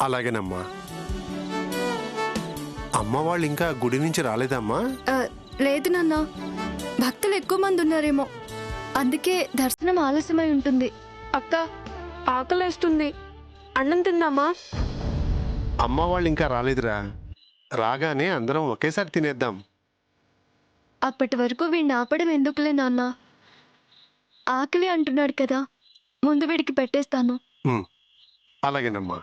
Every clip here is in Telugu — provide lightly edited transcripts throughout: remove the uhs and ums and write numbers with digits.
అలాగేనమ్మా. అమ్మ వాళ్ళు ఇంకా గుడి నుంచి రాలేదమ్మా? లేదు నాన్న, భక్తులు ఎక్కువ మంది ఉన్నారేమో, అందుకే దర్శనం ఆలస్యమై ఉంటుంది. అక్క, ఆకలేస్తుంది, అన్నం తిందామా? అమ్మ వాళ్ళు ఇంకా రాలేదురా. రాగానే అందరం ఒకేసారి తినేద్దాం. అప్పటి వరకు వీడిని ఆపడం ఎందుకులే నాన్న. ఆకలి అంటున్నాడు కదా, ముందు వీడికి పెట్టేస్తాను. అలాగేనమ్మా.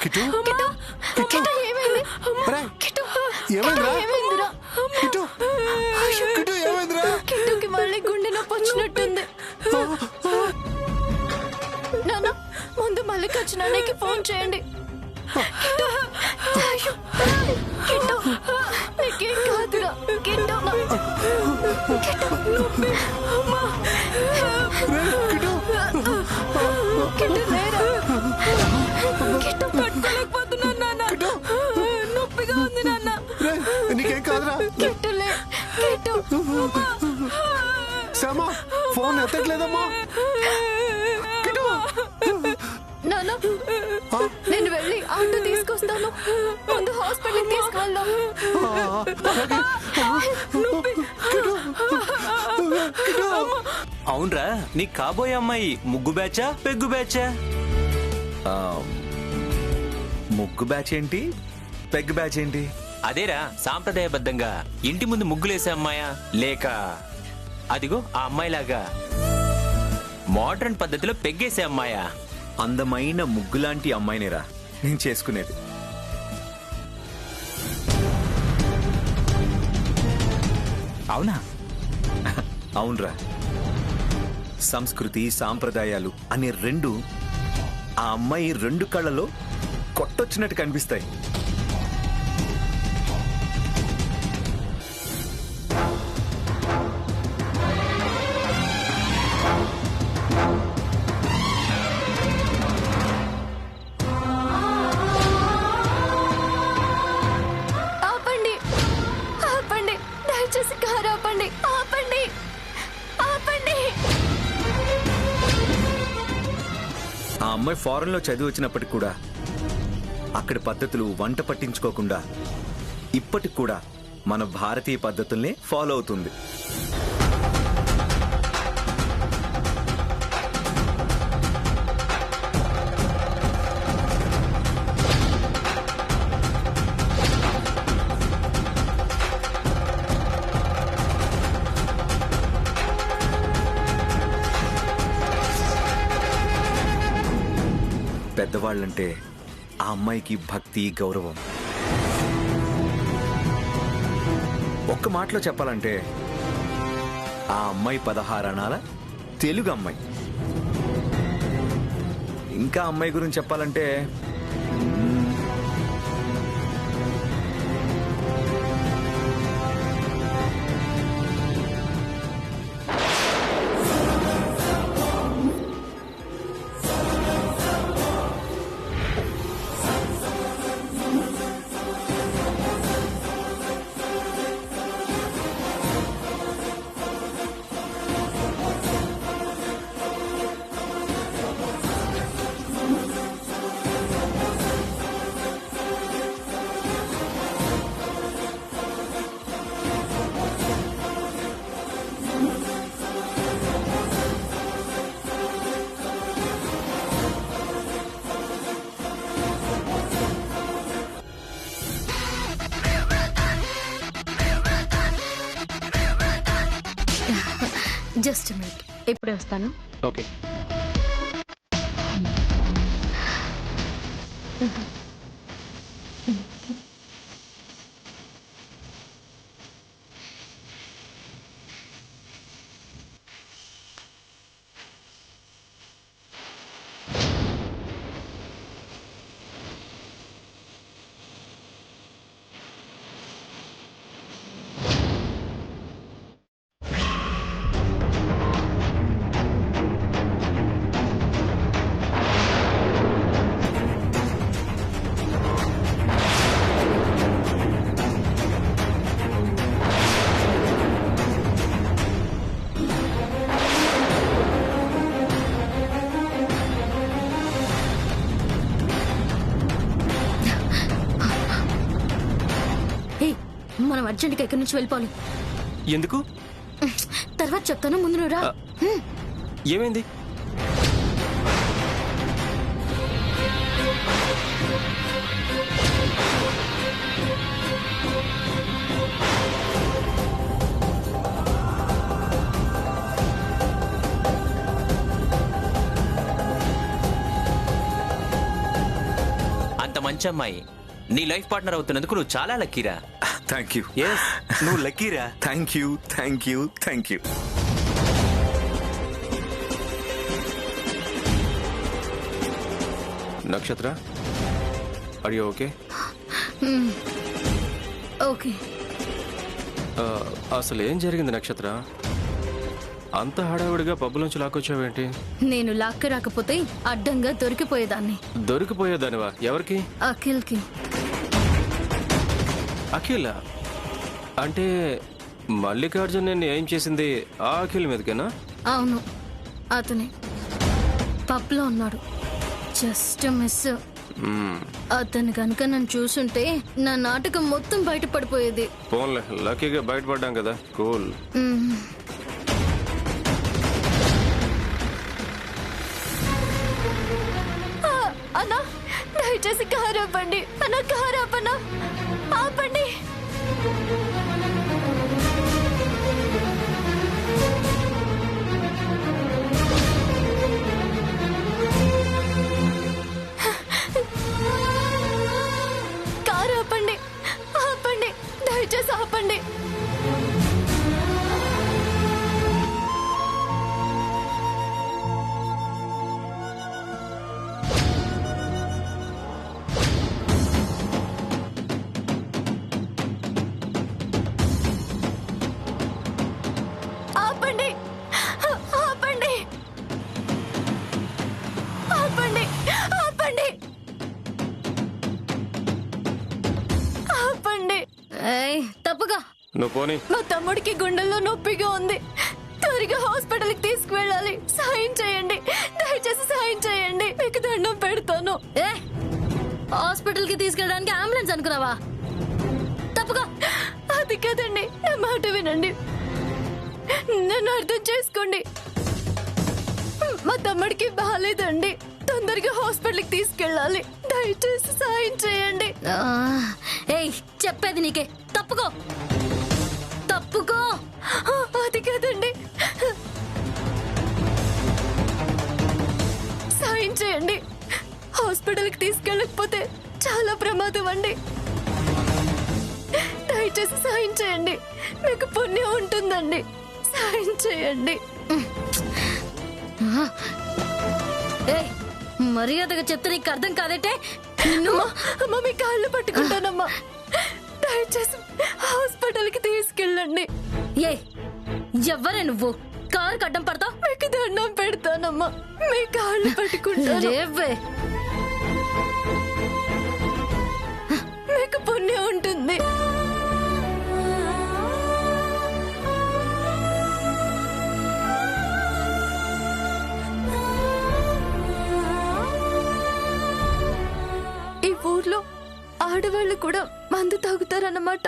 కిట్టు, కిట్టు, ఒరేయ్, ఏమైందిరా? కిట్టు, కిట్టు, ఏమైందిరా? కిట్టుకి మళ్ళీ గుండె నొప్పి వచ్చినట్టుంది. నాన్న, ముందు మల్లికార్జునానికి ఫోన్ చేయండి. కిట్టు, నీకేం కాదురా. కిట్టు, కిట్టు లేరా? కిట్టు పట్టుకోలేకపోతున్నాను నాన్న, నొప్పిగా ఉంది నాన్న. నీకేం కాదురా? కిట్టులే, కిట్టు. శ్యామా, ఫోన్ ఎత్తట్లేదమ్మా. కిట్టు, నాన్న, నేను వెళ్ళి ఆటో తీసుకొస్తాను. ముందు హాస్పిటల్కి తీసుకువెళ్దాం. అవునరా, నీ కాబోయే అమ్మాయి ముగ్గు బ్యాచా పెగ్గు బ్యాచా? ముగ్గు బ్యాచ్ ఏంటి, పెగ్ బ్యాచ్ ఏంటి? అదేరా, సాంప్రదాయబద్ధంగా ఇంటి ముందు ముగ్గులేసే అమ్మాయా, లేక అదిగో ఆ అమ్మాయిలాగా మోడర్న్ పద్ధతిలో పెగ్గేసే అమ్మాయా? అందమైన ముగ్గులాంటి అమ్మాయినేరా నేను చేసుకునేది. అవునా? అవునరా, సంస్కృతి సాంప్రదాయాలు అనే రెండు ఆ అమ్మాయి రెండు కళ్ళలో కొట్టొచ్చినట్టు కనిపిస్తాయి. ఆపండి, ఆపండి, దయచేసి కారు ఆపండి, ఆపండి, ఆపండి. ఆ అమ్మాయి ఫారెన్ లో చదివి వచ్చినప్పటికి కూడా అక్కడి పద్ధతులు వంట పట్టించుకోకుండా ఇప్పటికి కూడా మన భారతీయ పద్ధతుల్నే ఫాలో అవుతుంది. పెద్దవాళ్ళంటే ఆ అమ్మాయికి భక్తి, గౌరవం. ఒక్క మాటలో చెప్పాలంటే ఆ అమ్మాయి 16 అణాల తెలుగు అమ్మాయి. ఇంకా అమ్మాయి గురించి చెప్పాలంటే జస్ట్ మినిట్, ఇప్పుడే వస్తాను. ఓకే. మనం అర్జెంట్గా ఇక్కడి నుంచి వెళ్ళిపోవాలి. ఎందుకు? తర్వాత చెప్తాను, ముందు నువ్వు రా. ఏమైంది? అంత మంచి అమ్మాయి నీ లైఫ్ పార్ట్నర్ అవుతున్నందుకు నువ్వు చాలా లక్కీరా. Thank you. ఎస్, నువ్వు లక్కీరా. Thank you, thank you, thank you. Nakshatra, are you okay? Okay. అసలు ఏం జరిగింది నక్షత్ర? అంత హడావిడిగా పబ్బులోంచి లాక్కొచ్చావేంటి? నేను లాక్కి రాకపోతే అడ్డంగా దొరికిపోయేదాన్ని. దొరికిపోయేదానివా? ఎవరికి? అఖిల్కి. అఖిల్ అంటే మల్లికార్జున్ నేను ఏం చేసింది ఆ అఖిల్ మీదకేనా? అవును, అతనే పబ్లో ఉన్నాడు. Just miss. అతను కనుక నన్ను చూసుంటే నా నాటకం మొత్తం బయటపడిపోయేది. పోన్లే, లక్కీగా బయటపడ్డాం కదా. కూల్. అన్నా, దయచేసి కారు ఆపండి అన్నా, కారు ఆపన్నా, ఆపండి. కారు ఆపండి, ఆపండి, దయచేసి ఆపండి. ఆపండి, ఆపండి, ఆపండి, ఆపండి, ఆపండి. ఏయ్, తప్పుగా. నువ్వు పోనీ. మా తమ్ముడికి గుండెల్లో నొప్పిగా ఉంది, త్వరగా హాస్పిటల్కి తీసుకువెళ్ళాలి. సాయం చేయండి, దయచేసి సాయం చేయండి, మీకు దండం పెడతాను. ఏ, హాస్పిటల్కి తీసుకెళ్ళడానికి అంబులెన్స్ అనుకున్నావా? తప్పుగా. అది కదండి, నా మాట వినండి, నన్ను అర్థం చేసుకోండి. మా తమ్ముడికి బాగాలేదండి, తొందరగా హాస్పిటల్కి తీసుకెళ్ళాలి, దయచేసి సాయం చేయండి. ఏయ్, చెప్పేది నీకే. తప్పుకో, తప్పుకో. అది కదండి, సాయం చేయండి. హాస్పిటల్కి తీసుకెళ్ళకపోతే చాలా ప్రమాదం అండి, దయచేసి సాయం చేయండి, మీకు పుణ్యం ఉంటుందండి, సాయం చేయండి. ఏయ్, మర్యాదగా చెప్తే నీకు అర్థం కాదంటే అమ్మా, మీ కాళ్ళు పట్టుకుంటానమ్మా, దయచేసి హాస్పిటల్కి తీసుకెళ్ళండి. ఏ, ఎవ్వరే నువ్వు? కారు అడ్డం పడతావు? మీకు దండం పెడతానమ్మా, మీ కాళ్ళు పట్టుకుంటాను, రేవే. మీకు పుణ్యం ఉంటుంది. ఈ ఊర్లో ఆడవాళ్ళు కూడా మందు తాగుతారన్నమాట.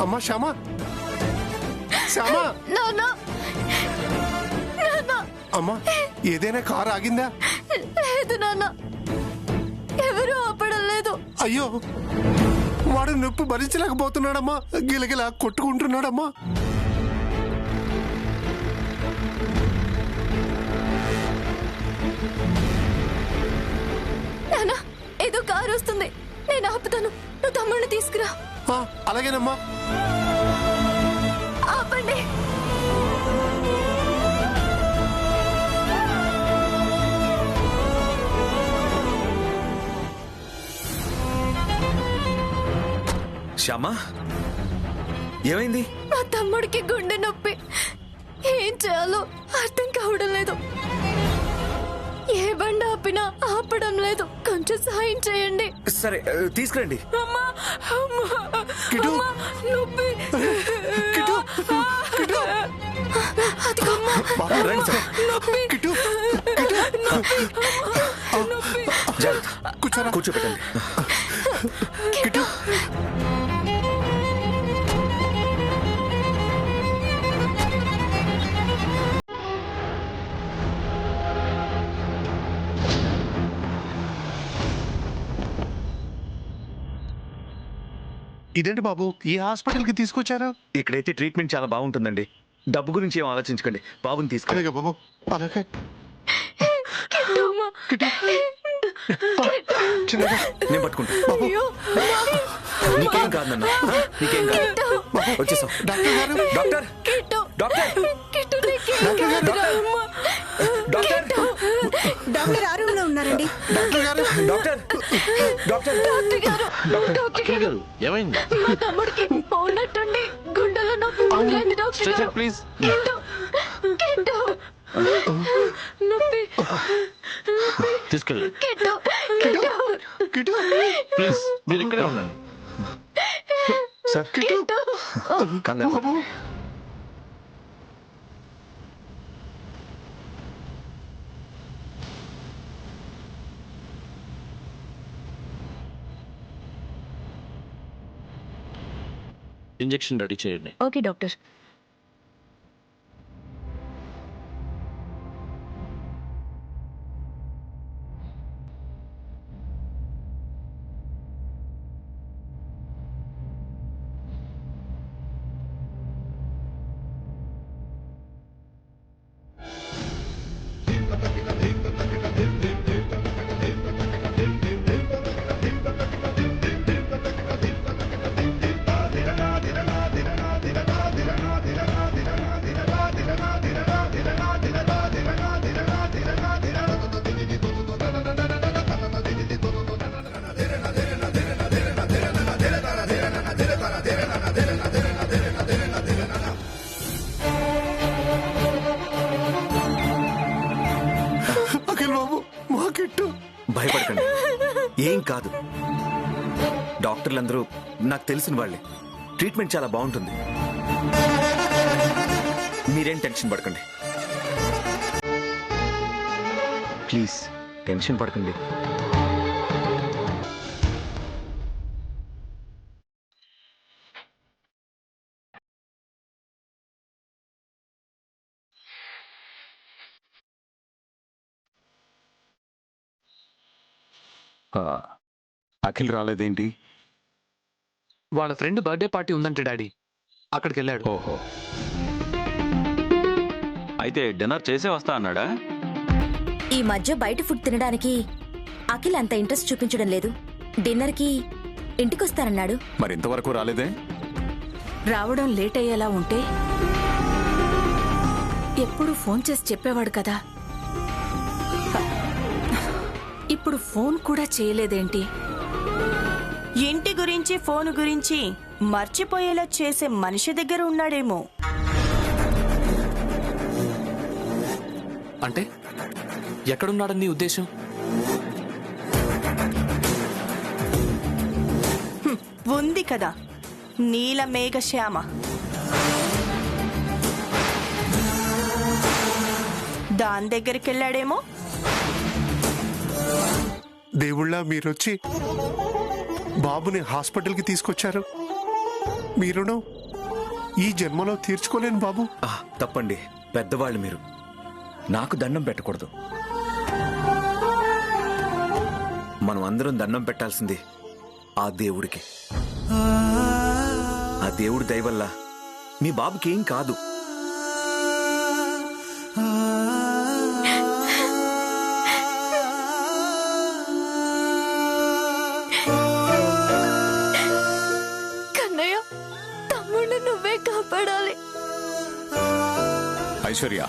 అమ్మా శ్యామా, శ్యామా. నాన్న, నాన్న. అమ్మా, ఏదైనా కారు ఆగిందా? లేదు నాన్న, ఎవరు ఆపడం లేదు. అయ్యో, వాడు నొప్పి భరించలేకపోతున్నాడమ్మా, గిలగిలా కొట్టుకుంటున్నాడమ్మా. నాన్న, వస్తాను, నువ్వు తమ్ముడిని తీసుకురా. అలాగేనమ్మా. ఆపండి. శ్యామా, ఏమైంది? మా తమ్ముడికి గుండె నొప్పి, ఏం చేయాలో అర్థం కావడం లేదు. ఏ బండి ఆపినా ఆపడం లేదు, కొంచెం సాయం చేయండి. సరే తీసుకురండి. అమ్మా, అమ్మా, అమ్మా, నొప్పి. అదిగో అమ్మా. రండి సార్. నొప్పి. నొప్పి. జాగ్రత్త. కూర్చోబెట్టండి. ఇదేంటి బాబు ఈ హాస్పిటల్కి తీసుకొచ్చారా? ఇక్కడైతే ట్రీట్మెంట్ చాలా బాగుంటుందండి. డబ్బు గురించి ఏం ఆలోచించకండి. బాబుని తీసుకుని. అలాగే బాబు, అలాగే. నేను పట్టుకుంటా. అయ్యో, నీకేం కాదు నాన్న. నీకేం కాదు. వచ్చేసాం. డాక్టర్ గారు, డాక్టర్ కిట్టు. డాక్టర్ కిట్టు, నీకేం కాదురా అమ్మా. డాక్టర్ డాక్టర్ ఆ రూమ్ లో ఉన్నారండి. డాక్టర్ గారు, డాక్టర్ డాక్టర్ డాక్టర్ గారు, డాక్టర్ గారు, ఏమైంది? మా తమ్ముడికి ఉన్నట్టుండి గుండెలో నొప్పి మొదలైంది డాక్టర్ గారు. ప్లీజ్. కిట్టు, కిట్టు, నొప్పి, తీసుకెళ్ళి. కిట్టు, కిట్టు, కిటు, ప్లీజ్ మీరు ఇక్కడే ఉండండి. సార్ కిట్టు. బాబు. ఇంజెక్షన్ రెడీ చేయండి. Okay doctor. అఖిల్ బాబు, మా కిట్టు. భయపడకండి, ఏం కాదు. డాక్టర్లందరూ నాకు తెలిసిన వాళ్ళే. ట్రీట్మెంట్ చాలా బాగుంటుంది. మీరేం టెన్షన్ పడకండి. ప్లీజ్ టెన్షన్ పడకండి. అఖిల్ రాలేదేంటి? వాళ్ళ ఫ్రెండ్ బర్త్డే పార్టీ ఉందంటే డాడీ, అక్కడికి వెళ్ళాడు. ఓహో, అయితే డిన్నర్ చేసే వస్తా అన్నాడా? ఈ మధ్య బయట ఫుడ్ తినడానికి అఖిల్ అంత ఇంట్రెస్ట్ చూపించడం లేదు. డిన్నర్ కి ఇంటికొస్తానన్నాడు. మరి ఇంతవరకు రాలేదే? రావడం లేట్ అయ్యేలా ఉంటే ఎప్పుడు ఫోన్ చేసి చెప్పేవాడు కదా. ఇప్పుడు ఫోన్ కూడా చేయలేదేంటి? ఇంటి గురించి ఫోన్ గురించి మర్చిపోయేలా చేసే మనిషి దగ్గర ఉన్నాడేమో. అంటే ఎక్కడున్నాడని నీ ఉద్దేశం? ఉంది కదా, నీల మేఘశ్యామ. దాని దగ్గరికి వెళ్ళాడేమో. దేవుళ్ళ మీరొచ్చి బాబుని హాస్పిటల్కి తీసుకొచ్చారు. మీ రుణం ఈ జన్మలో తీర్చుకోలేను బాబు. తప్పండి, పెద్దవాళ్ళు మీరు. నాకు దండం పెట్టకూడదు. మనం అందరం దండం పెట్టాల్సింది ఆ దేవుడికి. ఆ దేవుడి దయ వల్ల మీ బాబుకి ఏం కాదు. ఐశ్వర్య,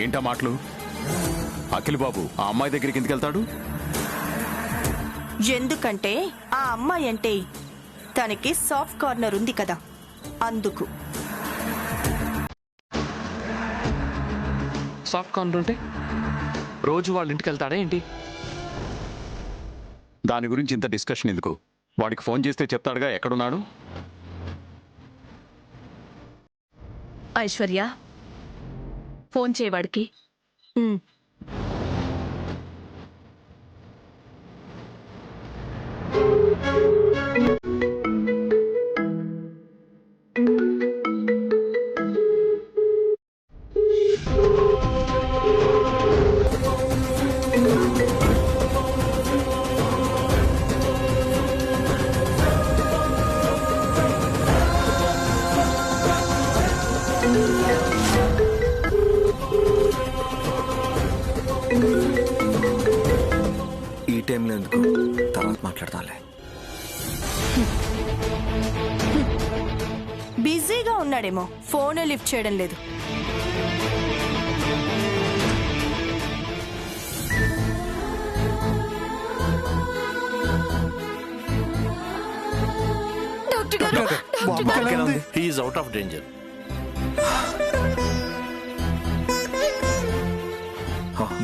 ఏంటా మాటలు? అఖిల్ బాబు ఆ అమ్మాయి దగ్గరికి ఎందుకు వెళ్తాడు? ఎందుకంటే ఆ అమ్మాయి అంటే తనకి సాఫ్ట్ కార్నర్ ఉంది కదా, అందుకు. సాఫ్ట్ కార్నర్ ఉంటే రోజు వాళ్ళ ఇంటికి వెళ్తాడా ఏంటి? దాని గురించి ఇంత డిస్కషన్ ఎందుకు? వాడికి ఫోన్ చేస్తే చెప్తాడుగా ఎక్కడున్నాడు. ఐశ్వర్య, ఫోన్ చేయవాడికి. ఈ టైంలో ఎందుకు? తర్వాత మాట్లాడతాలే. బిజీగా ఉన్నాడేమో, ఫోన్ లిఫ్ట్ చేయడం లేదు. డాక్టర్ గారు, డాక్టర్ గారు. He is out of danger.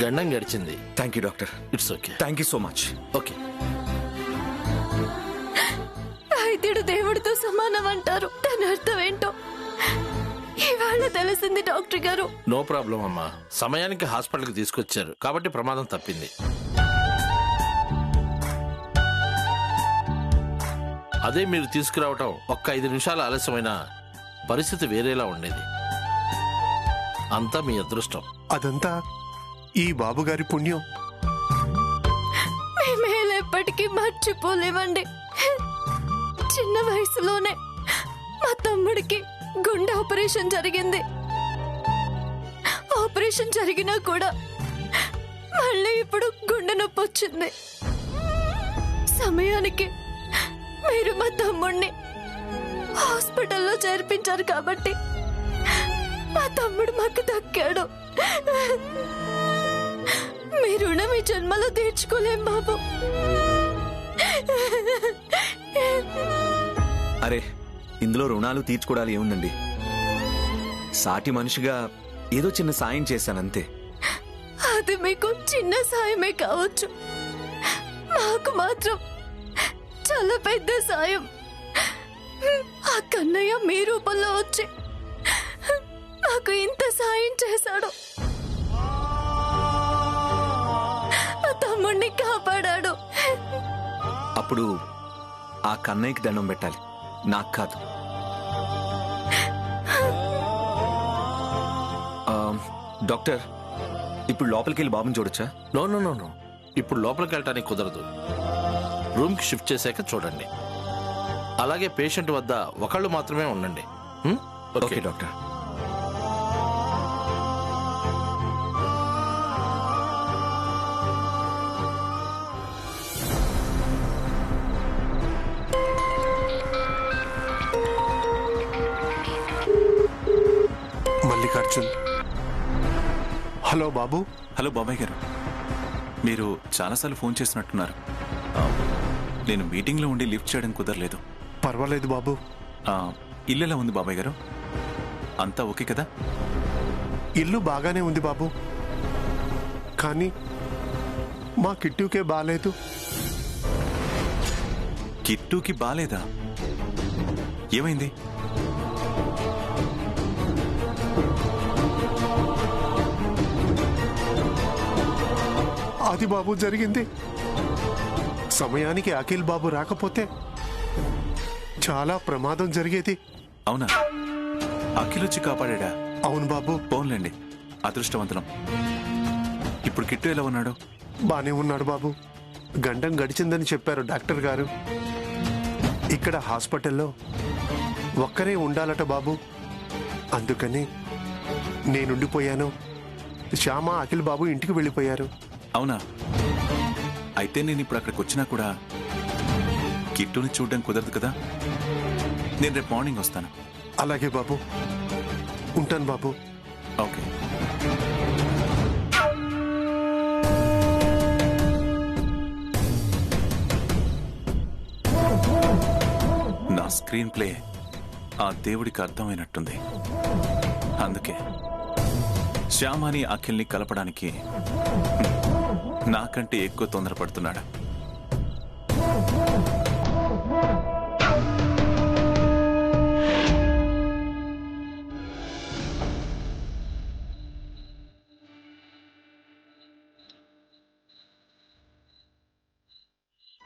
గండం గడిచింది. Thank you doctor. It's okay. Thank you so much. Okay. వైద్యుడు దేవుడితో సమానం అంటారు. దాని అర్థం ఏంటో ఇవాళ తెలిసింది డాక్టర్ గారు. నో ప్రాబ్లం అమ్మా, సమయానికి హాస్పిటల్కి తీసుకొచ్చారు కాబట్టి ప్రమాదం తప్పింది. అదే మీరు తీసుకురావటం ఒక్క 5 నిమిషాల ఆలస్యమైన పరిస్థితి వేరేలా ఉండేది. అంతా మీ అదృష్టం. అదంతా ఈ బాబుగారి పుణ్యం. మేమేలు ఎప్పటికీ మర్చిపోలేమండి. చిన్న వయసులోనే మా తమ్ముడికి గుండె ఆపరేషన్ జరిగింది. ఆపరేషన్ జరిగినా కూడా మళ్ళీ ఇప్పుడు గుండె నొప్పి వచ్చింది. సమయానికి మీరు మా తమ్ముడిని హాస్పిటల్లో చేర్పించారు కాబట్టి మా తమ్ముడు మాకు దక్కాడు. మీ రుణం ఈ జన్మలో తీర్చుకోలేం బాబు. అరే, ఇందులో రుణాలు తీర్చుకోవడాలు ఏముందండి? సాటి మనిషిగా ఏదో చిన్న సాయం చేశానంతే. అది మీకు చిన్న సాయమే కావచ్చు, నాకు మాత్రం చాలా పెద్ద సాయం. ఆ కన్నయ్య మీ రూపంలో వచ్చి నాకు ఇంత సాయం చేశాడు. ఆ తమ్ముడిని కాపాడాడు. అప్పుడు ఆ కన్నయ్యకి దండం పెట్టాలి, నాకు కాదు. డాక్టర్, ఇప్పుడు లోపలికి వెళ్ళి బాబుని చూడొచ్చా? నో నో నో నో, ఇప్పుడు లోపలికి వెళ్ళటానికి కుదరదు. రూమ్కి షిఫ్ట్ చేశాక చూడండి. అలాగే పేషెంట్ వద్ద ఒకళ్ళు మాత్రమే ఉండండి. Okay doctor. మల్లికార్జున్. హలో బాబు. హలో బాబాయ్ గారు, మీరు చాలాసార్లు ఫోన్ చేసినట్టున్నారు. నేను మీటింగ్లో ఉండి లిఫ్ట్ చేయడం కుదరలేదు. పర్వాలేదు బాబు. ఇల్లు ఎలా ఉంది బాబాయ్ గారు? అంతా ఓకే కదా? ఇల్లు బాగానే ఉంది బాబు, కానీ మా కిట్టుకే బాలేదు. కిట్టుకి బాలేదా? ఏమైంది? అది బాబు జరిగింది. సమయానికి అఖిల్ బాబు రాకపోతే చాలా ప్రమాదం జరిగేది. అవునా? అఖిల్ వచ్చి కాపాడా? అవును బాబు. పోన్లేండి, అదృష్టవంతులం. ఇప్పుడు కిట్టు ఎలా ఉన్నాడు? బానే ఉన్నాడు బాబు. గండం గడిచిందని చెప్పారు డాక్టర్ గారు. ఇక్కడ హాస్పిటల్లో ఒక్కరే ఉండాలట బాబు. అందుకని నేనుండిపోయాను. శ్యామ, అఖిల్ బాబు ఇంటికి వెళ్ళిపోయారు. అవునా? అయితే నేను ఇప్పుడు అక్కడికి వచ్చినా కూడా కిట్టుని చూడడం కుదరదు కదా. నేను రేపు మార్నింగ్ వస్తాను. అలాగే బాబు, ఉంటాను బాబు. ఓకే. నా స్క్రీన్ ప్లే ఆ దేవుడికి అర్థమైనట్టుంది. అందుకే శ్యామాని అఖిల్ని కలపడానికి నాకంటే ఎక్కువ తొందరపడుతున్నాడు.